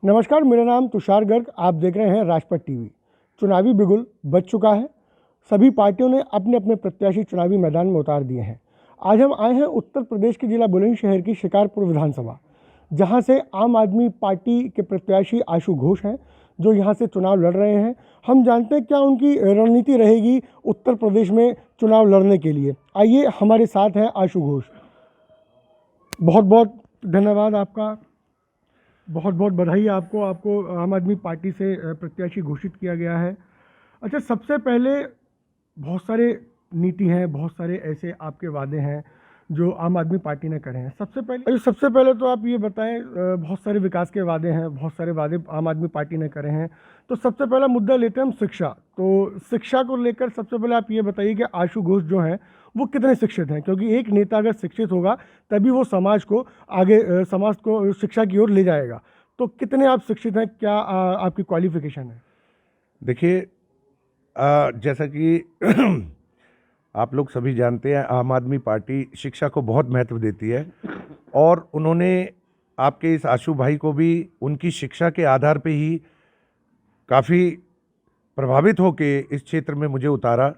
नमस्कार, मेरा नाम तुषार गर्ग। आप देख रहे हैं राजपथ टीवी। चुनावी बिगुल बज चुका है। सभी पार्टियों ने अपने अपने प्रत्याशी चुनावी मैदान में उतार दिए हैं। आज हम आए हैं उत्तर प्रदेश के जिला बुलंदशहर की शिकारपुर विधानसभा, जहां से आम आदमी पार्टी के प्रत्याशी आशु घोष हैं, जो यहां से चुनाव लड़ रहे हैं। हम जानते हैं क्या उनकी रणनीति रहेगी उत्तर प्रदेश में चुनाव लड़ने के लिए। आइए, हमारे साथ हैं आशु घोष। बहुत बहुत धन्यवाद आपका, बहुत बहुत बधाई आपको आम आदमी पार्टी से प्रत्याशी घोषित किया गया है। अच्छा, सबसे पहले बहुत सारे नीति हैं, बहुत सारे ऐसे आपके वादे हैं जो आम आदमी पार्टी ने करे हैं। सबसे पहले तो आप ये बताएं, बहुत सारे विकास के वादे हैं, बहुत सारे वादे आम आदमी पार्टी ने करे हैं। तो सबसे पहला मुद्दा लेते हैं हम शिक्षा। तो शिक्षा को लेकर सबसे पहले आप ये बताइए कि आशु घोष जो हैं वो कितने शिक्षित हैं, क्योंकि एक नेता अगर शिक्षित होगा तभी वो समाज को शिक्षा की ओर ले जाएगा। तो कितने आप शिक्षित हैं, क्या आपकी क्वालिफिकेशन है? देखिए, जैसा कि आप लोग सभी जानते हैं, आम आदमी पार्टी शिक्षा को बहुत महत्व देती है और उन्होंने आपके इस आशु भाई को भी उनकी शिक्षा के आधार पे ही काफ़ी प्रभावित होके इस क्षेत्र में मुझे उतारा।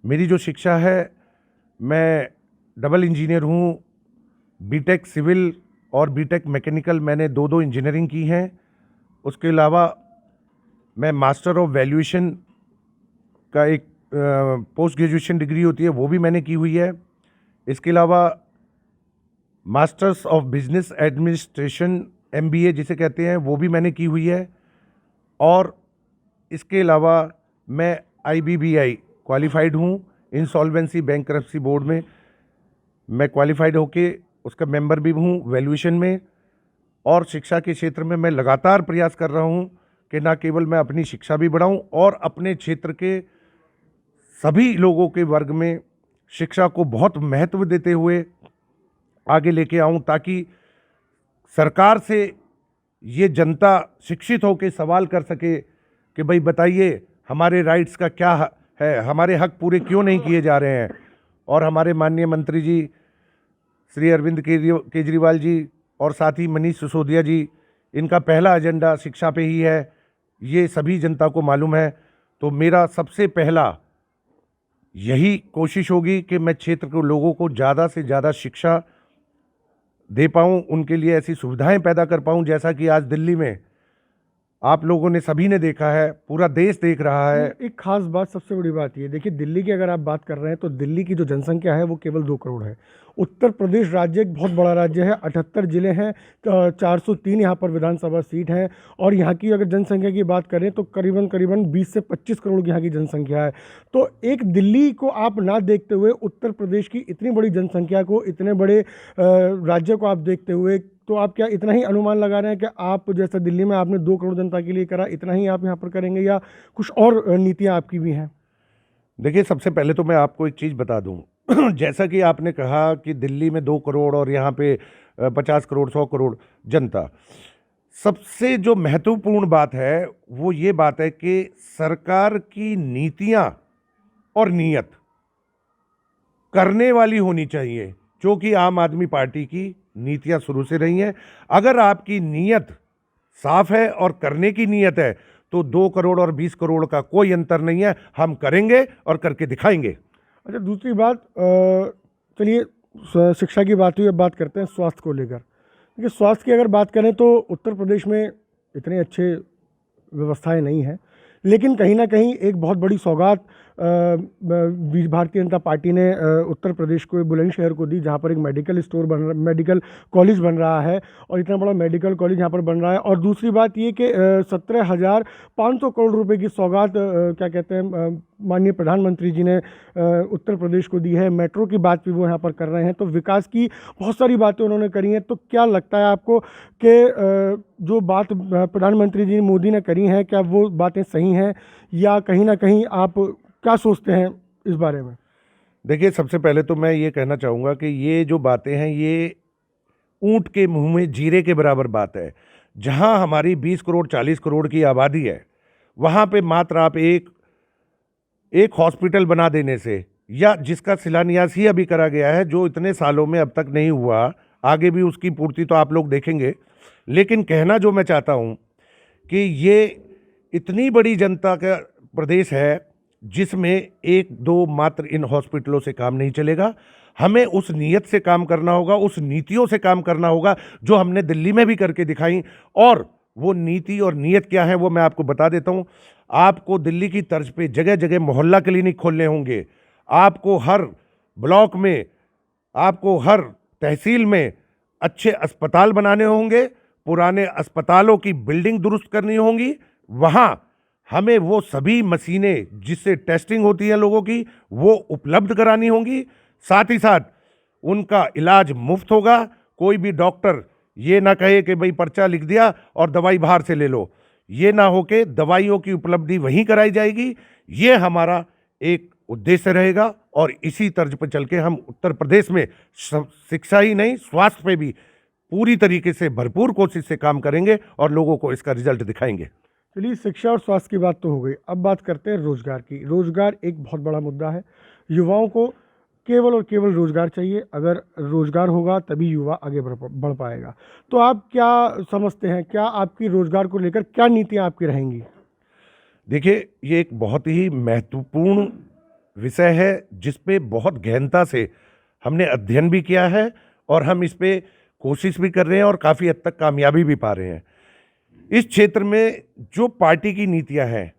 मेरी जो शिक्षा है, मैं डबल इंजीनियर हूँ, बीटेक सिविल और बीटेक मैकेनिकल, मैंने दो इंजीनियरिंग की हैं। उसके अलावा मैं मास्टर ऑफ वैल्यूएशन का एक पोस्ट ग्रेजुएशन डिग्री होती है, वो भी मैंने की हुई है। इसके अलावा masters of business administration MBA जिसे कहते हैं, वो भी मैंने की हुई है। और इसके अलावा मैं IBBI क्वालिफाइड हूँ, इंसॉल्वेंसी बैंकरप्सी बोर्ड में मैं क्वालिफाइड होके उसका मेंबर भी हूँ वैल्यूएशन में। और शिक्षा के क्षेत्र में मैं लगातार प्रयास कर रहा हूँ कि ना केवल मैं अपनी शिक्षा भी बढ़ाऊँ और अपने क्षेत्र के सभी लोगों के वर्ग में शिक्षा को बहुत महत्व देते हुए आगे लेके आऊँ, ताकि सरकार से ये जनता शिक्षित होकर सवाल कर सके कि भाई बताइए हमारे राइट्स का क्या है, हमारे हक पूरे क्यों नहीं किए जा रहे हैं। और हमारे माननीय मंत्री जी श्री अरविंद केजरीवाल जी और साथ ही मनीष सिसोदिया जी, इनका पहला एजेंडा शिक्षा पे ही है, ये सभी जनता को मालूम है। तो मेरा सबसे पहला यही कोशिश होगी कि मैं क्षेत्र के लोगों को ज़्यादा से ज़्यादा शिक्षा दे पाऊँ, उनके लिए ऐसी सुविधाएं पैदा कर पाऊँ। जैसा कि आज दिल्ली में आप लोगों ने सभी ने देखा है, पूरा देश देख रहा है। एक खास बात, सबसे बड़ी बात ये देखिए, दिल्ली की अगर आप बात कर रहे हैं तो दिल्ली की जो जनसंख्या है वो केवल 2 करोड़ है। उत्तर प्रदेश राज्य एक बहुत बड़ा राज्य है, 78 जिले हैं, 403 यहाँ पर विधानसभा सीट है। और यहाँ की अगर जनसंख्या की बात करें तो करीबन 20 से 25 करोड़ की यहाँ की जनसंख्या है। तो एक दिल्ली को आप ना देखते हुए उत्तर प्रदेश की इतनी बड़ी जनसंख्या को, इतने बड़े राज्य को आप देखते हुए, तो आप क्या इतना ही अनुमान लगा रहे हैं कि आप जैसा दिल्ली में आपने 2 करोड़ जनता के लिए करा, इतना ही आप यहाँ पर करेंगे या कुछ और नीतियाँ आपकी भी हैं? देखिए, सबसे पहले तो मैं आपको एक चीज़ बता दूं जैसा कि आपने कहा कि दिल्ली में 2 करोड़ और यहाँ पे 50 करोड़ 100 करोड़ जनता, सबसे जो महत्वपूर्ण बात है वो ये बात है कि सरकार की नीतियाँ और नीयत करने वाली होनी चाहिए, जो कि आम आदमी पार्टी की नीतियाँ शुरू से रही हैं। अगर आपकी नीयत साफ है और करने की नीयत है तो 2 करोड़ और 20 करोड़ का कोई अंतर नहीं है, हम करेंगे और करके दिखाएंगे। अच्छा, दूसरी बात, चलिए शिक्षा की बात हुई, अब बात करते हैं स्वास्थ्य को लेकर। देखिए, स्वास्थ्य की अगर बात करें तो उत्तर प्रदेश में इतने अच्छे व्यवस्थाएं नहीं हैं, लेकिन कहीं ना कहीं एक बहुत बड़ी सौगात भारतीय जनता पार्टी ने उत्तर प्रदेश को, बुलंदशहर को दी, जहाँ पर एक मेडिकल कॉलेज बन रहा है। और इतना बड़ा मेडिकल कॉलेज यहाँ पर बन रहा है। और दूसरी बात ये कि 17,500 करोड़ रुपए की सौगात क्या कहते हैं, माननीय प्रधानमंत्री जी ने उत्तर प्रदेश को दी है। मेट्रो की बात भी वो यहाँ पर कर रहे हैं। तो विकास की बहुत सारी बातें उन्होंने करी हैं। तो क्या लगता है आपको कि जो बात प्रधानमंत्री जी मोदी ने करी है, क्या वो बातें सही हैं, या कहीं ना कहीं आप क्या सोचते हैं इस बारे में? देखिए, सबसे पहले तो मैं ये कहना चाहूँगा कि ये जो बातें हैं ये ऊंट के मुंह में जीरे के बराबर बात है। जहाँ हमारी 20 करोड़ 40 करोड़ की आबादी है, वहाँ पे मात्र आप एक हॉस्पिटल बना देने से, या जिसका शिलान्यास ही अभी करा गया है, जो इतने सालों में अब तक नहीं हुआ, आगे भी उसकी पूर्ति तो आप लोग देखेंगे। लेकिन कहना जो मैं चाहता हूँ कि ये इतनी बड़ी जनता का प्रदेश है जिसमें एक दो मात्र इन हॉस्पिटलों से काम नहीं चलेगा। हमें उस नीयत से काम करना होगा, उस नीतियों से काम करना होगा जो हमने दिल्ली में भी करके दिखाई। और वो नीति और नीयत क्या है वो मैं आपको बता देता हूँ। आपको दिल्ली की तर्ज पे जगह जगह मोहल्ला क्लिनिक खोलने होंगे, आपको हर ब्लॉक में, आपको हर तहसील में अच्छे अस्पताल बनाने होंगे, पुराने अस्पतालों की बिल्डिंग दुरुस्त करनी होंगी, वहाँ हमें वो सभी मशीनें जिससे टेस्टिंग होती है लोगों की वो उपलब्ध करानी होंगी। साथ ही साथ उनका इलाज मुफ्त होगा। कोई भी डॉक्टर ये ना कहे कि भाई पर्चा लिख दिया और दवाई बाहर से ले लो, ये ना हो के दवाइयों की उपलब्धि वहीं कराई जाएगी। ये हमारा एक उद्देश्य रहेगा और इसी तर्ज पर चल के हम उत्तर प्रदेश में शिक्षा ही नहीं स्वास्थ्य पे भी पूरी तरीके से भरपूर कोशिश से काम करेंगे और लोगों को इसका रिजल्ट दिखाएंगे। चलिए, शिक्षा और स्वास्थ्य की बात तो हो गई, अब बात करते हैं रोजगार की। रोजगार एक बहुत बड़ा मुद्दा है। युवाओं को केवल और केवल रोजगार चाहिए। अगर रोजगार होगा तभी युवा आगे बढ़ पाएगा। तो आप क्या समझते हैं, क्या आपकी रोजगार को लेकर क्या नीतियां आपकी रहेंगी? देखिए, ये एक बहुत ही महत्वपूर्ण विषय है जिस पे बहुत गहनता से हमने अध्ययन भी किया है और हम इस पे कोशिश भी कर रहे हैं और काफ़ी हद तक कामयाबी भी पा रहे हैं। इस क्षेत्र में जो पार्टी की नीतियां हैं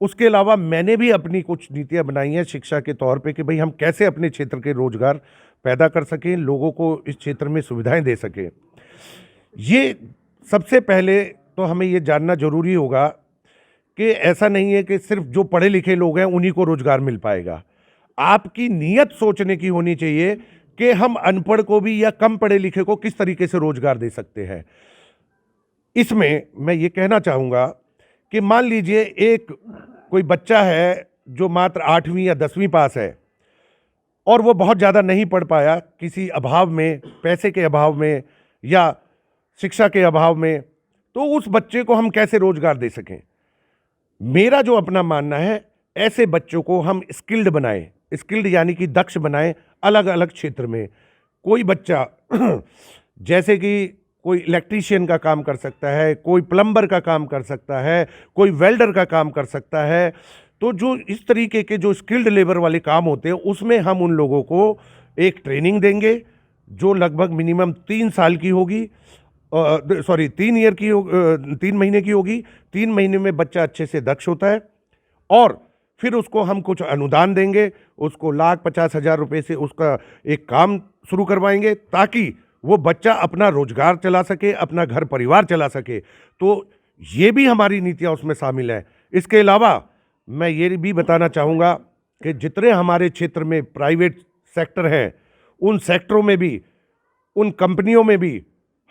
उसके अलावा मैंने भी अपनी कुछ नीतियां बनाई हैं शिक्षा के तौर पे कि भाई हम कैसे अपने क्षेत्र के रोजगार पैदा कर सकें, लोगों को इस क्षेत्र में सुविधाएं दे सकें। ये सबसे पहले तो हमें ये जानना जरूरी होगा कि ऐसा नहीं है कि सिर्फ जो पढ़े लिखे लोग हैं उन्हीं को रोजगार मिल पाएगा। आपकी नीयत सोचने की होनी चाहिए कि हम अनपढ़ को भी या कम पढ़े लिखे को किस तरीके से रोजगार दे सकते हैं। इसमें मैं ये कहना चाहूँगा कि मान लीजिए एक कोई बच्चा है जो मात्र 8वीं या 10वीं पास है और वो बहुत ज़्यादा नहीं पढ़ पाया किसी अभाव में, पैसे के अभाव में या शिक्षा के अभाव में, तो उस बच्चे को हम कैसे रोजगार दे सकें। मेरा जो अपना मानना है, ऐसे बच्चों को हम स्किल्ड बनाएं, स्किल्ड यानी कि दक्ष बनाएं अलग अलग क्षेत्र में। कोई बच्चा जैसे कि कोई इलेक्ट्रीशियन का काम कर सकता है, कोई प्लम्बर का काम कर सकता है, कोई वेल्डर का काम कर सकता है। तो जो इस तरीके के जो स्किल्ड लेबर वाले काम होते हैं उसमें हम उन लोगों को एक ट्रेनिंग देंगे जो लगभग मिनिमम 3 साल की होगी, 3 महीने की होगी। 3 महीने में बच्चा अच्छे से दक्ष होता है और फिर उसको हम कुछ अनुदान देंगे, उसको 1,50,000 रुपये से उसका एक काम शुरू करवाएंगे ताकि वो बच्चा अपना रोजगार चला सके, अपना घर परिवार चला सके। तो ये भी हमारी नीतियाँ उसमें शामिल हैं। इसके अलावा मैं ये भी बताना चाहूँगा कि जितने हमारे क्षेत्र में प्राइवेट सेक्टर हैं उन सेक्टरों में भी, उन कंपनियों में भी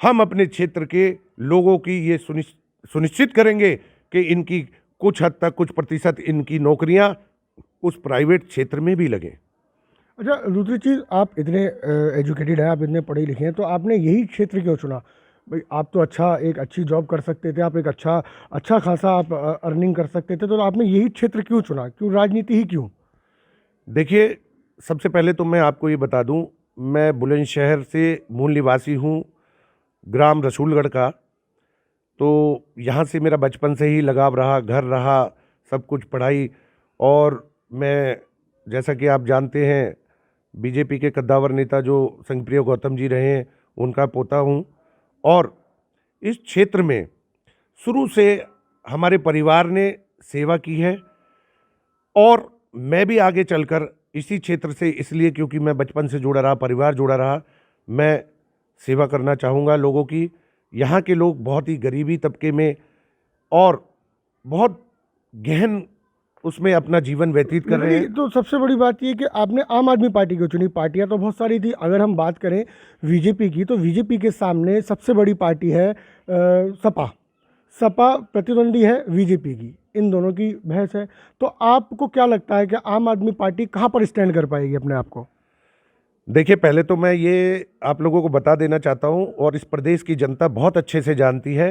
हम अपने क्षेत्र के लोगों की ये सुनिश्चित करेंगे कि इनकी कुछ हद तक, कुछ प्रतिशत इनकी नौकरियां उस प्राइवेट क्षेत्र में भी लगें। अच्छा, दूसरी चीज़, आप इतने एजुकेटेड हैं, आप इतने पढ़े लिखे हैं, तो आपने यही क्षेत्र क्यों चुना? भाई आप तो एक अच्छी जॉब कर सकते थे, आप एक अच्छा खासा आप अर्निंग कर सकते थे, तो आपने यही क्षेत्र क्यों चुना? क्यों राजनीति ही क्यों? देखिए, सबसे पहले तो मैं आपको ये बता दूं, मैं बुलंदशहर से मूल निवासी हूं, ग्राम रसूलगढ़ का। तो यहाँ से मेरा बचपन से ही लगाव रहा, घर रहा, सब कुछ पढ़ाई। और मैं, जैसा कि आप जानते हैं, बीजेपी के कद्दावर नेता जो संगप्रिय गौतम जी रहे हैं उनका पोता हूँ। और इस क्षेत्र में शुरू से हमारे परिवार ने सेवा की है और मैं भी आगे चलकर इसी क्षेत्र से, इसलिए क्योंकि मैं बचपन से जुड़ा रहा, परिवार जुड़ा रहा, मैं सेवा करना चाहूँगा लोगों की। यहाँ के लोग बहुत ही गरीबी तबके में और बहुत गहन उसमें अपना जीवन व्यतीत कर रहे हैं। तो सबसे बड़ी बात ये कि आपने आम आदमी पार्टी को चुनी। पार्टियां तो बहुत सारी थी। अगर हम बात करें बीजेपी की, तो बीजेपी के सामने सबसे बड़ी पार्टी है सपा प्रतिद्वंदी है बीजेपी की। इन दोनों की बहस है। तो आपको क्या लगता है कि आम आदमी पार्टी कहाँ पर स्टैंड कर पाएगी अपने आप को? देखिए, पहले तो मैं ये आप लोगों को बता देना चाहता हूँ और इस प्रदेश की जनता बहुत अच्छे से जानती है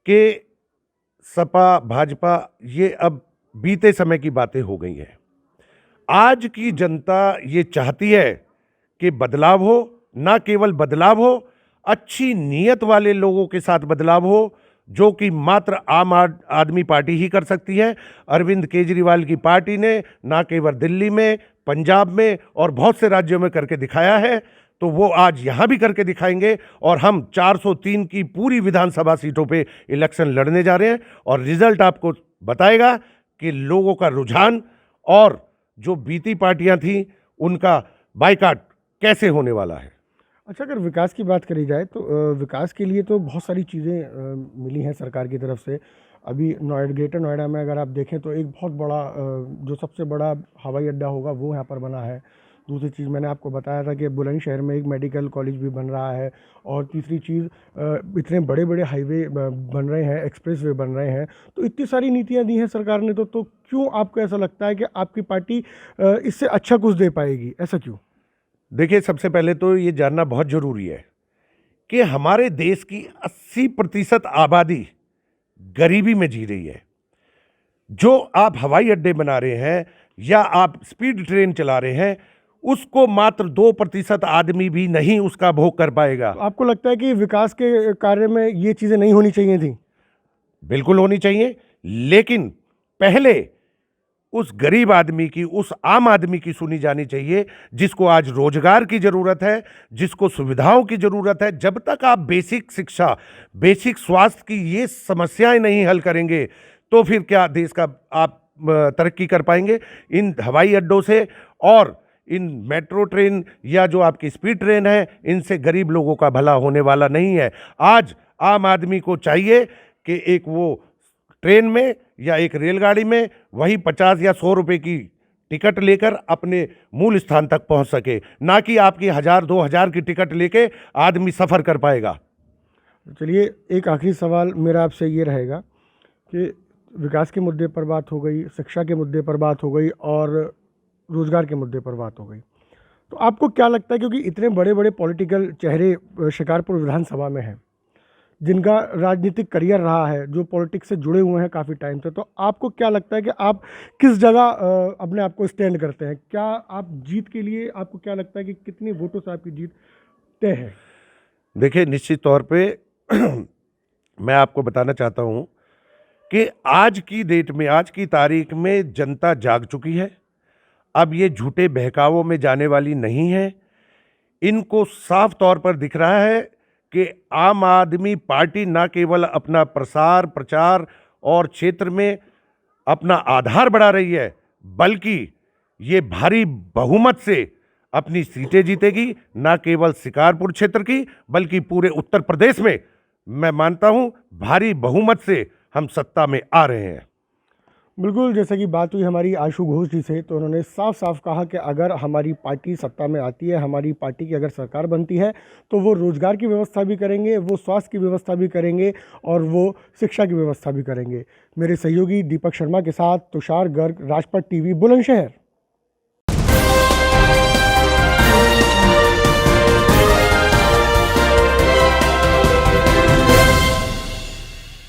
कि सपा भाजपा ये अब बीते समय की बातें हो गई हैं। आज की जनता ये चाहती है कि बदलाव हो, ना केवल बदलाव हो, अच्छी नीयत वाले लोगों के साथ बदलाव हो, जो कि मात्र आम आदमी पार्टी ही कर सकती है। अरविंद केजरीवाल की पार्टी ने ना केवल दिल्ली में, पंजाब में और बहुत से राज्यों में करके दिखाया है, तो वो आज यहाँ भी करके दिखाएंगे और हम 403 की पूरी विधानसभा सीटों पे इलेक्शन लड़ने जा रहे हैं और रिजल्ट आपको बताएगा कि लोगों का रुझान और जो बीती पार्टियां थी उनका बायकॉट कैसे होने वाला है। अच्छा, अगर विकास की बात करी जाए तो विकास के लिए तो बहुत सारी चीज़ें मिली हैं सरकार की तरफ से। अभी ग्रेटर नोएडा में अगर आप देखें तो एक बहुत बड़ा जो सबसे बड़ा हवाई अड्डा होगा वो यहाँ पर बना है। दूसरी चीज़ मैंने आपको बताया था कि बुलंदशहर में एक मेडिकल कॉलेज भी बन रहा है। और तीसरी चीज़, इतने बड़े बड़े हाईवे बन रहे हैं, एक्सप्रेसवे बन रहे हैं। तो इतनी सारी नीतियाँ दी हैं सरकार ने, तो क्यों आपको ऐसा लगता है कि आपकी पार्टी इससे अच्छा कुछ दे पाएगी? ऐसा क्यों? देखिए, सबसे पहले तो ये जानना बहुत ज़रूरी है कि हमारे देश की 80% आबादी गरीबी में जी रही है। जो आप हवाई अड्डे बना रहे हैं या आप स्पीड ट्रेन चला रहे हैं, उसको मात्र 2% आदमी भी नहीं उसका भोग कर पाएगा। तो आपको लगता है कि विकास के कार्य में ये चीज़ें नहीं होनी चाहिए थी? बिल्कुल होनी चाहिए, लेकिन पहले उस गरीब आदमी की, उस आम आदमी की सुनी जानी चाहिए, जिसको आज रोजगार की जरूरत है, जिसको सुविधाओं की जरूरत है। जब तक आप बेसिक शिक्षा, बेसिक स्वास्थ्य की ये समस्याएं नहीं हल करेंगे, तो फिर क्या देश का आप तरक्की कर पाएंगे? इन हवाई अड्डों से और इन मेट्रो ट्रेन या जो आपकी स्पीड ट्रेन है, इनसे गरीब लोगों का भला होने वाला नहीं है। आज आम आदमी को चाहिए कि एक वो ट्रेन में या एक रेलगाड़ी में वही 50 या 100 रुपए की टिकट लेकर अपने मूल स्थान तक पहुंच सके, ना कि आपकी 1000-2000 की टिकट लेके आदमी सफ़र कर पाएगा। चलिए, एक आखिरी सवाल मेरा आपसे ये रहेगा कि विकास के मुद्दे पर बात हो गई, शिक्षा के मुद्दे पर बात हो गई और रोज़गार के मुद्दे पर बात हो गई, तो आपको क्या लगता है, क्योंकि इतने बड़े बड़े पॉलिटिकल चेहरे शिकारपुर विधानसभा में हैं, जिनका राजनीतिक करियर रहा है, जो पॉलिटिक्स से जुड़े हुए हैं काफ़ी टाइम से, तो आपको क्या लगता है कि आप किस जगह अपने आप को स्टैंड करते हैं? क्या आप जीत के लिए, आपको क्या लगता है कि कितने वोटों से आपकी जीत तय है? देखिए, निश्चित तौर पे मैं आपको बताना चाहता हूं कि आज की डेट में, आज की तारीख में जनता जाग चुकी है। अब ये झूठे बहकावों में जाने वाली नहीं है। इनको साफ तौर पर दिख रहा है कि आम आदमी पार्टी ना केवल अपना प्रसार प्रचार और क्षेत्र में अपना आधार बढ़ा रही है, बल्कि ये भारी बहुमत से अपनी सीटें जीतेगी, ना केवल शिकारपुर क्षेत्र की बल्कि पूरे उत्तर प्रदेश में। मैं मानता हूं भारी बहुमत से हम सत्ता में आ रहे हैं। बिल्कुल, जैसे कि बात हुई हमारी आशु घोष जी से, तो उन्होंने साफ साफ कहा कि अगर हमारी पार्टी सत्ता में आती है, हमारी पार्टी की अगर सरकार बनती है, तो वो रोज़गार की व्यवस्था भी करेंगे, वो स्वास्थ्य की व्यवस्था भी करेंगे और वो शिक्षा की व्यवस्था भी करेंगे। मेरे सहयोगी दीपक शर्मा के साथ तुषार गर्ग, राजपथ टीवी, बुलंदशहर।